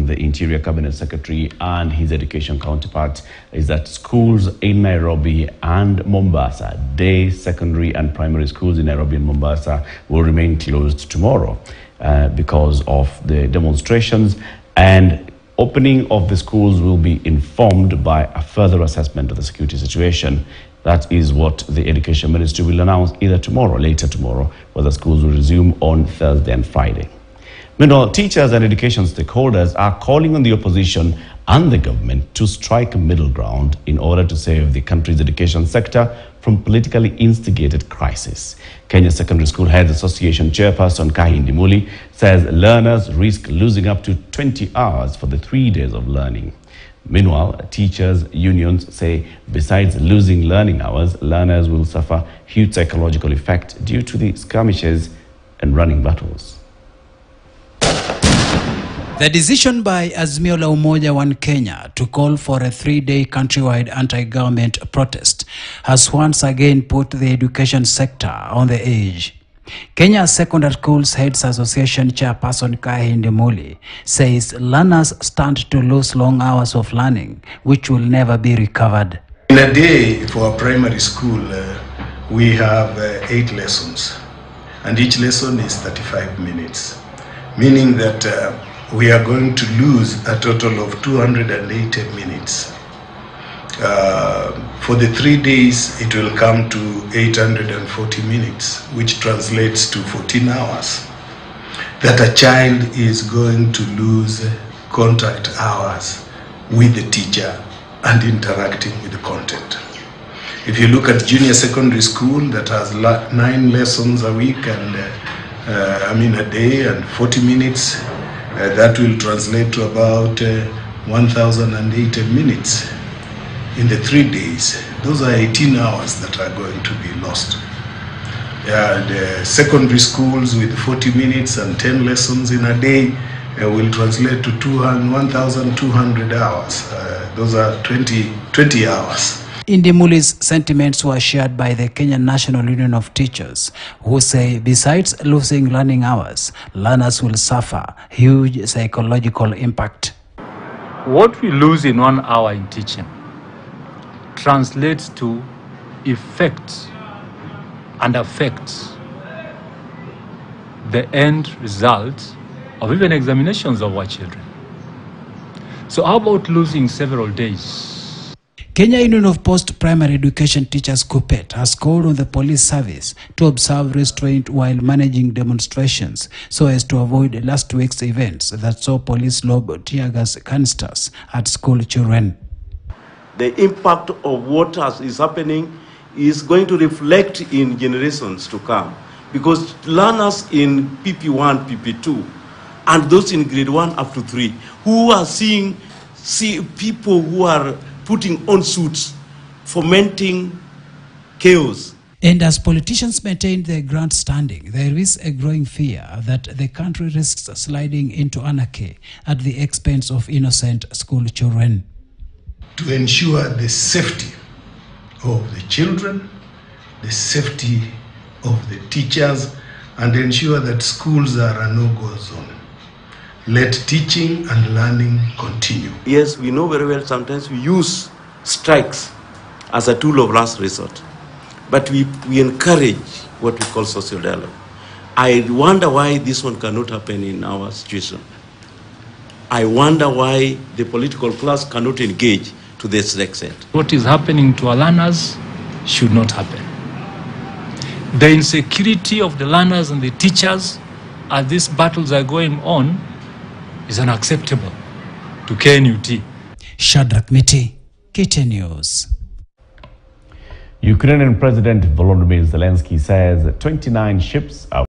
among the Interior Cabinet Secretary and his education counterpart is that schools in Nairobi and Mombasa, day, secondary and primary schools in Nairobi and Mombasa, will remain closed tomorrow because of the demonstrations, and opening of the schools will be informed by a further assessment of the security situation. That is what the Education Ministry will announce either tomorrow or later tomorrow, whether schools will resume on Thursday and Friday. Meanwhile, teachers and education stakeholders are calling on the opposition and the government to strike a middle ground in order to save the country's education sector from politically instigated crisis. Kenya Secondary School Heads Association Chairperson Kahindi Muli says learners risk losing up to 20 hours for the 3 days of learning. Meanwhile, teachers' unions say besides losing learning hours, learners will suffer huge psychological effect due to the skirmishes and running battles. The decision by Azimio la Umoja One Kenya to call for a 3-day countrywide anti-government protest has once again put the education sector on the edge. Kenya Secondary Schools Heads Association Chairperson Kahindi Muli says learners stand to lose long hours of learning, which will never be recovered. In a day for a primary school, we have 8 lessons, and each lesson is 35 minutes, meaning that we are going to lose a total of 280 minutes. For the 3 days, it will come to 840 minutes, which translates to 14 hours. That a child is going to lose contact hours with the teacher and interacting with the content. If you look at junior secondary school that has 9 lessons a week and a day and 40 minutes, that will translate to about 1,080 minutes in the 3 days. Those are 18 hours that are going to be lost. The secondary schools with 40 minutes and 10 lessons in a day will translate to 1,200 hours. Those are 20 hours. Indimuli's sentiments were shared by the Kenya National Union of Teachers, who say besides losing learning hours, learners will suffer huge psychological impact. What we lose in 1 hour in teaching translates to effects and affects the end result of even examinations of our children. So how about losing several days? Kenya Union of Post-Primary Education Teachers (KUPPET) has called on the police service to observe restraint while managing demonstrations so as to avoid last week's events that saw police lob tear gas canisters at school children. The impact of what is happening is going to reflect in generations to come, because learners in PP1, PP2, and those in grade 1 up to 3 who are see people who are putting on suits, fomenting chaos. And as politicians maintain their grand standing, there is a growing fear that the country risks sliding into anarchy at the expense of innocent school children. To ensure the safety of the children, the safety of the teachers, and ensure that schools are a no-go zone, let teaching and learning continue. Yes, we know very well sometimes we use strikes as a tool of last resort, but we encourage what we call social dialogue. I wonder why this one cannot happen in our situation. I wonder why the political class cannot engage to this extent. What is happening to our learners should not happen. The insecurity of the learners and the teachers as these battles are going on is unacceptable to KNUT. Shadrach Miti, KTN News. Ukrainian President Volodymyr Zelensky says 29 ships are